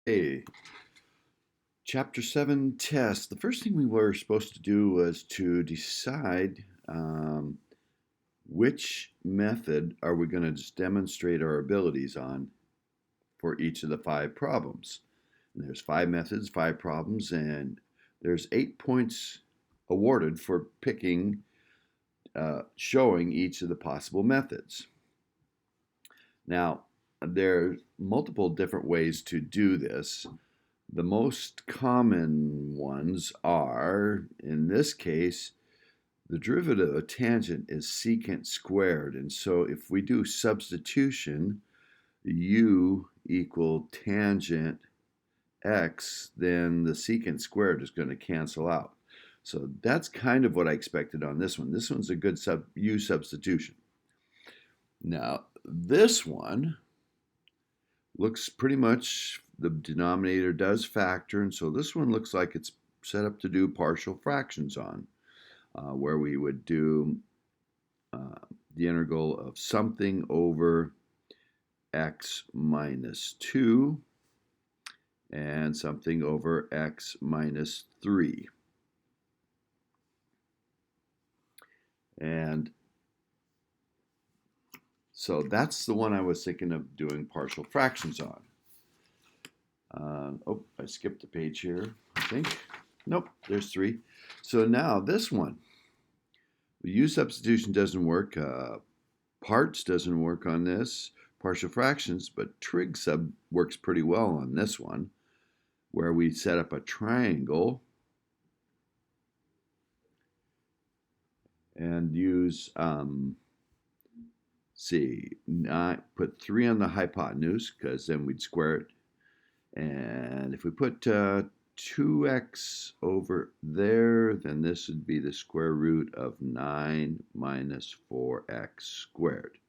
Okay, Chapter 7 test. The first thing we were supposed to do was to decide which method are we going to just demonstrate our abilities on for each of the five problems. And there's five methods, five problems, and there's 8 points awarded for picking, showing each of the possible methods. Now, there are multiple different ways to do this. The most common ones are, in this case, the derivative of tangent is secant squared. And so if we do substitution, u equal tangent x, then the secant squared is going to cancel out. So that's kind of what I expected on this one. This one's a good u substitution. Now, this one looks pretty much, the denominator does factor, and so this one looks like it's set up to do partial fractions on, where we would do the integral of something over x minus 2 and something over x minus 3. And so that's the one I was thinking of doing partial fractions on. Oh, I skipped a page here, I think. Nope, there's 3. So now this one, the u substitution doesn't work. Parts doesn't work on this. Partial fractions, but trig sub works pretty well on this one, where we set up a triangle and use, put 3 on the hypotenuse, because then we'd square it. And if we put 2x over there, then this would be the square root of 9 minus 4x squared.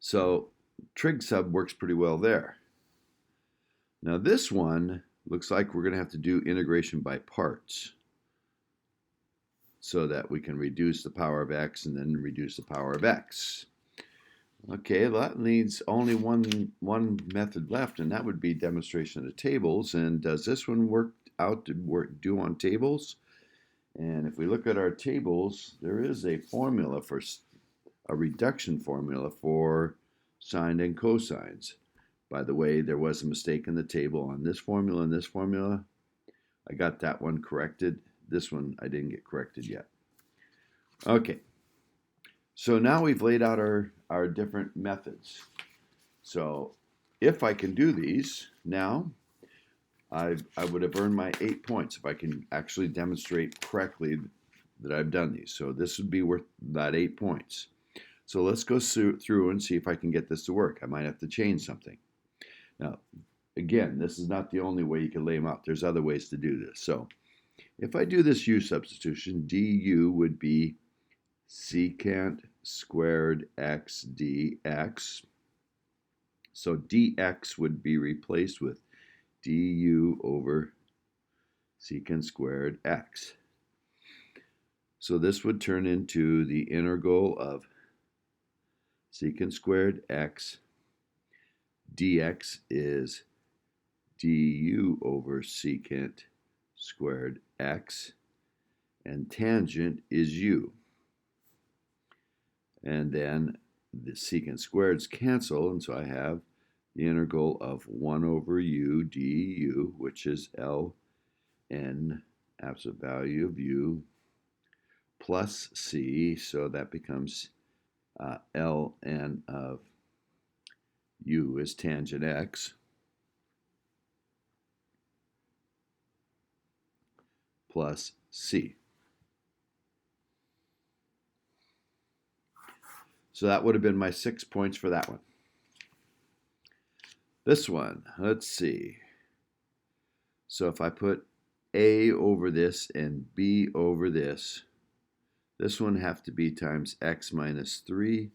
So trig sub works pretty well there. Now this one looks like we're going to have to do integration by parts, so that we can reduce the power of x and then reduce the power of x. Okay, that needs only one method left, and that would be demonstration of the tables. And does this one work out to do on tables? And if we look at our tables, there is a formula for a reduction formula for sine and cosines. By the way, there was a mistake in the table on this formula and this formula. I got that one corrected. This one I didn't get corrected yet. Okay, so now we've laid out our different methods. So if I can do these now, I would have earned my 8 points if I can actually demonstrate correctly that I've done these. So this would be worth that 8 points. So let's go through and see if I can get this to work. I might have to change something. Now, again, this is not the only way you can lay them out. There's other ways to do this. So if I do this u substitution, du would be secant squared x dx. So dx would be replaced with du over secant squared x. So this would turn into the integral of secant squared x dx is du over secant squared x, and tangent is u. And then the secant squareds cancel, and so I have the integral of 1 over u du, which is ln absolute value of u, plus c, so that becomes ln of u is tangent x, plus c. So that would have been my 6 points for that one. This one, let's see. So if I put a over this and b over this one have to be times x minus 3,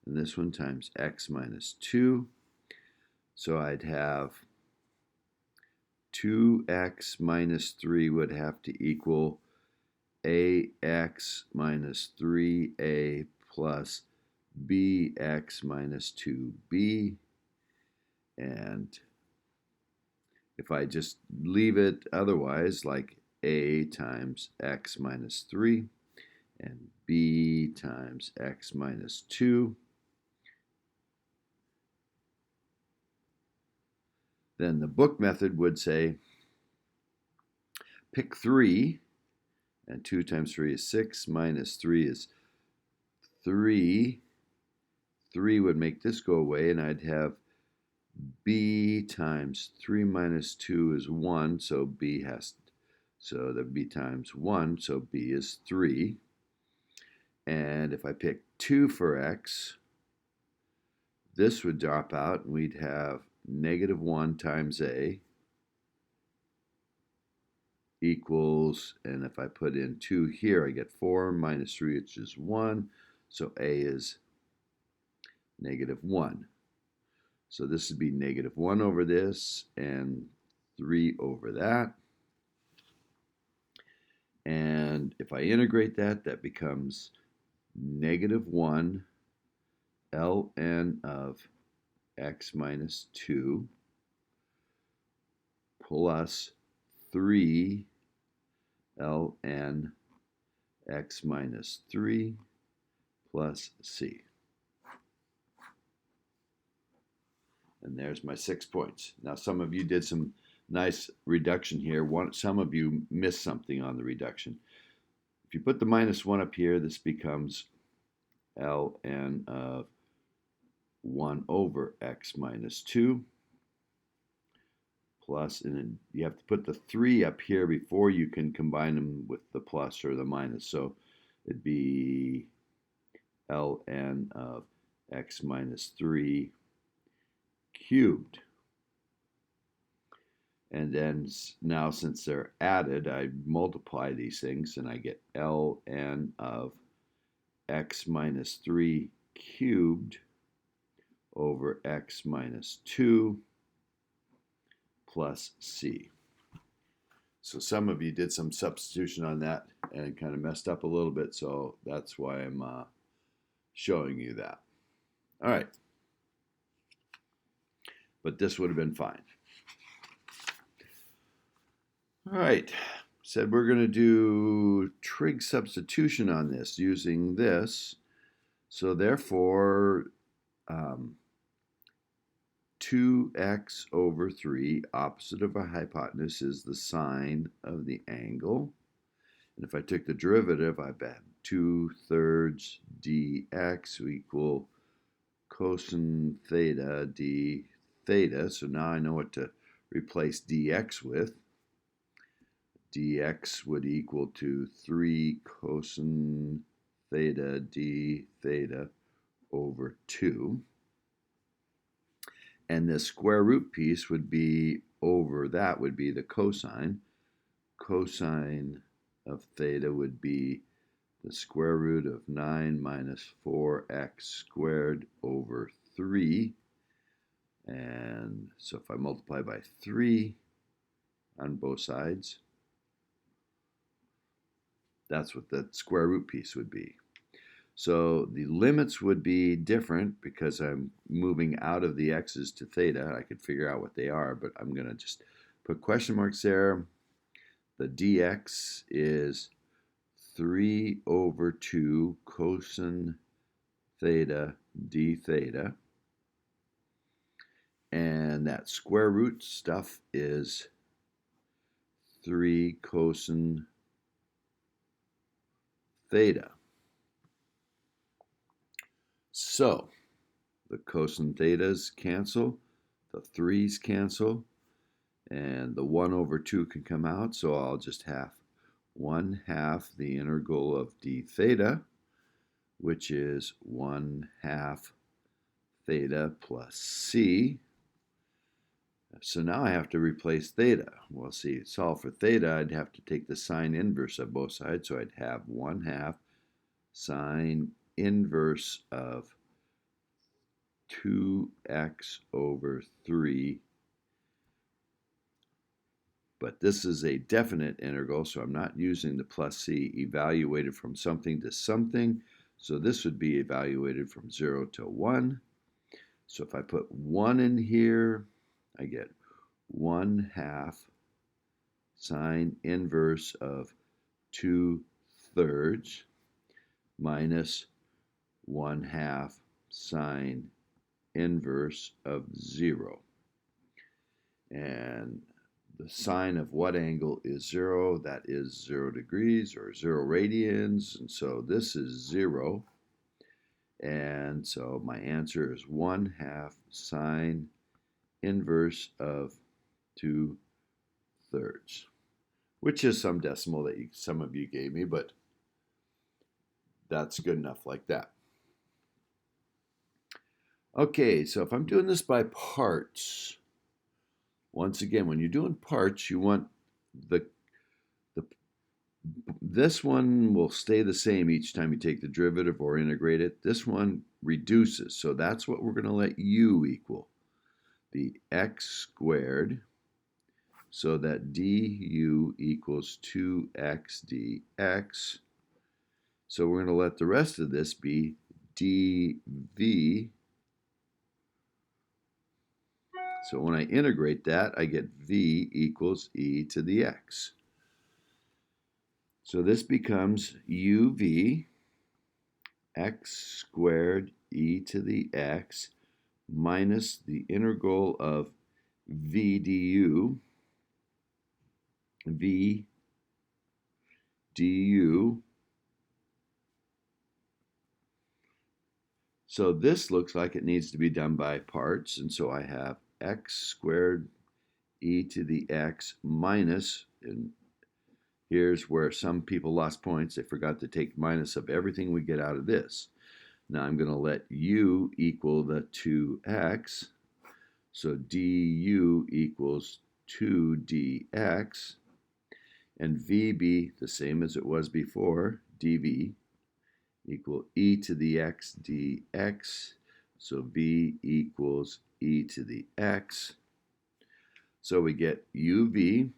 and this one times x minus 2. So I'd have 2x minus 3 would have to equal ax minus 3a plus bx minus 2b, And if I just leave it otherwise, like a times x minus 3 and b times x minus 2, then the book method would say pick 3, and 2 times 3 is 6, minus 3 is 3. 3 would make this go away, and I'd have b times 3 minus 2 is 1, so so that b times 1, so b is 3. And if I pick 2 for x, this would drop out, and we'd have negative 1 times a equals, and if I put in 2 here, I get 4 minus 3, which is 1, so a is negative 1. So this would be negative 1 over this and 3 over that. And if I integrate that, that becomes negative 1 ln of x minus 2 plus 3 ln x minus 3 plus c. And there's my 6 points. Now some of you did some nice reduction here. Some of you missed something on the reduction. If you put the minus 1 up here, this becomes ln of 1 over x minus 2 plus, and then you have to put the 3 up here before you can combine them with the plus or the minus. So it'd be ln of x minus 3 cubed. And then now, since they're added, I multiply these things and I get ln of x minus 3 cubed over x minus 2 plus c. So some of you did some substitution on that and kind of messed up a little bit, so that's why I'm showing you that. All right. But this would have been fine. All right, said we're going to do trig substitution on this using this. So therefore, 2x over 3, opposite of a hypotenuse, is the sine of the angle. And if I took the derivative, I've got 2/3 dx equal cosine theta d theta. So now I know what to replace dx with. Dx would equal to 3 cosine theta d theta over 2. And the square root piece would be over that would be the cosine. Cosine of theta would be the square root of 9 minus 4x squared over 3. And so if I multiply by 3 on both sides, that's what the square root piece would be. So the limits would be different because I'm moving out of the x's to theta. I could figure out what they are, but I'm going to just put question marks there. The dx is 3 over 2 cosine theta d theta. And that square root stuff is 3 cosine theta. So the cosine thetas cancel, the 3's cancel, and the 1 over 2 can come out, so I'll just have 1/2 the integral of d theta, which is 1/2 theta plus c. So now I have to replace theta. Well, see, solve for theta, I'd have to take the sine inverse of both sides, so I'd have 1/2 sine inverse of 2x over 3. But this is a definite integral, so I'm not using the plus c, evaluated from something to something. So this would be evaluated from 0 to 1. So if I put 1 in here, I get 1/2 sine inverse of 2/3 minus 1/2 sine inverse of 0. And the sine of what angle is 0? That is 0 degrees or 0 radians. And so this is 0. And so my answer is 1/2 sine inverse of 2/3, which is some decimal that some of you gave me, but that's good enough like that. Okay, so if I'm doing this by parts, once again, when you're doing parts, you want this one will stay the same each time you take the derivative or integrate it. This one reduces, so that's what we're going to let u equal, the x squared, so that du equals 2x dx. So we're going to let the rest of this be dv. So when I integrate that, I get v equals e to the x. So this becomes uv x squared e to the x minus the integral of v du, v du. So this looks like it needs to be done by parts, and so I have x squared e to the x minus, and here's where some people lost points. They forgot to take minus of everything we get out of this. Now I'm going to let u equal the 2x. So du equals 2 dx. And v be the same as it was before, dv equal e to the x dx. So v equals e to the x. So we get uv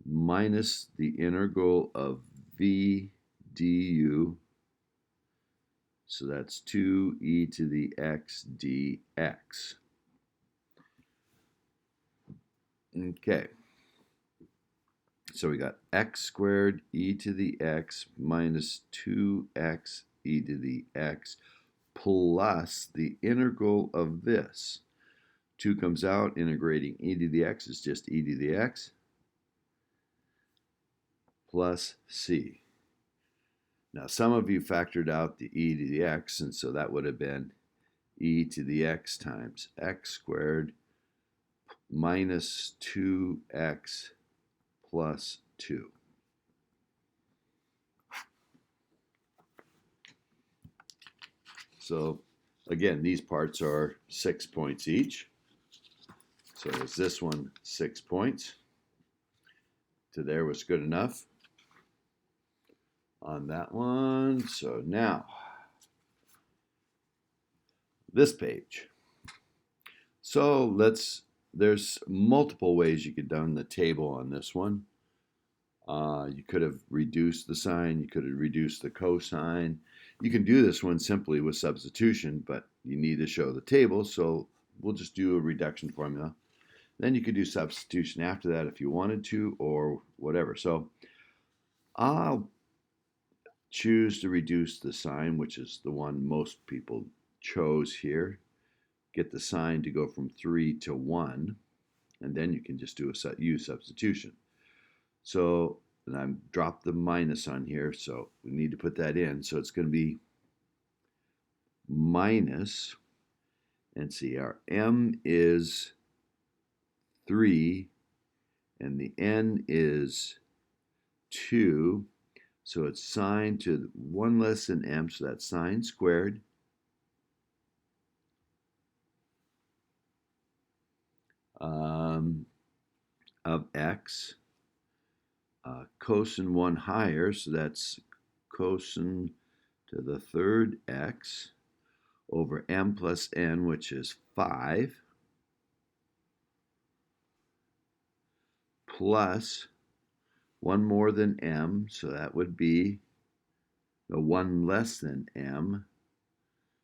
minus the integral of v du. So that's 2e to the x dx. Okay. So we got x squared e to the x minus 2x e to the x plus the integral of this. 2 comes out, integrating e to the x is just e to the x plus c. Now some of you factored out the e to the x, and so that would have been e to the x times x squared minus 2x plus 2. So again, these parts are 6 points each. So is this one 6 points? To there was good enough on that one. So now, this page. So there's multiple ways you could have done the table on this one. You could have reduced the sign, you could have reduced the cosine. You can do this one simply with substitution, but you need to show the table, so we'll just do a reduction formula. Then you could do substitution after that if you wanted to, or whatever. So I'll choose to reduce the sign, which is the one most people chose here. Get the sign to go from 3 to 1, and then you can just do a use substitution. So, and I've dropped the minus on here, so we need to put that in. So it's going to be minus, and see, our m is 3, and the n is 2. So it's sine to 1 less than m, so that's sine squared of x, cosine 1 higher, so that's cosine to the third x over m plus n, which is 5, plus 1 more than m, so that would be the 1 less than m,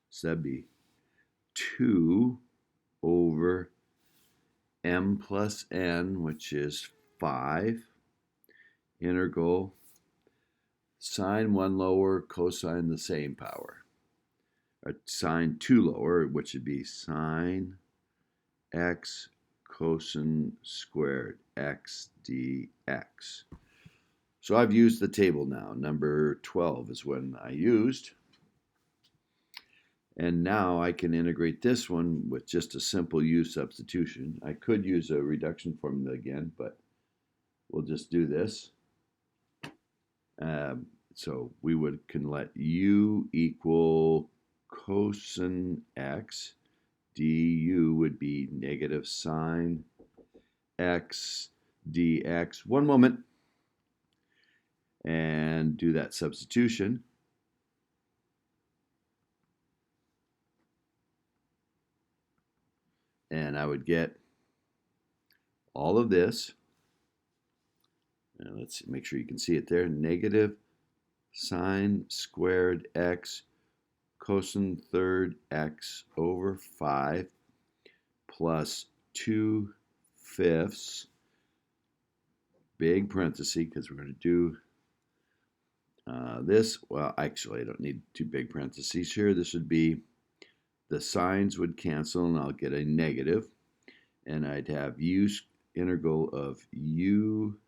so that'd be 2 over m plus n, which is 5, integral sine 1 lower, cosine the same power. Or sine 2 lower, which would be sine x cosine squared x dx. So I've used the table now. Number 12 is when I used. And now I can integrate this one with just a simple u substitution. I could use a reduction formula again, but we'll just do this. So we can let u equal cosine x. du would be negative sine x dx. One moment. And do that substitution. And I would get all of this. And let's make sure you can see it there. Negative sine squared x cosine third x over 5 plus 2/5, big parenthesis, because we're going to do this. Well, actually, I don't need two big parentheses here. This would be, the signs would cancel, and I'll get a negative. And I'd have integral of u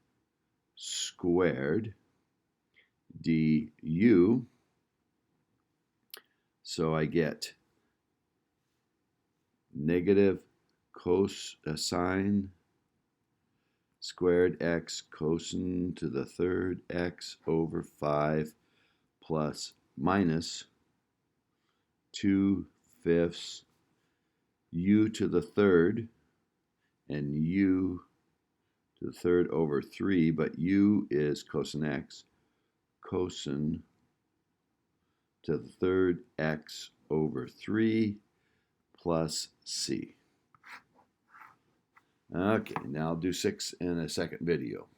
squared du. So I get negative cosine squared x cosine to the third x over 5 plus minus 2/5 u to the third, and u to the third over 3, but u is cosine x, cosine to the third x over 3 plus c. Okay, now I'll do 6 in a second video.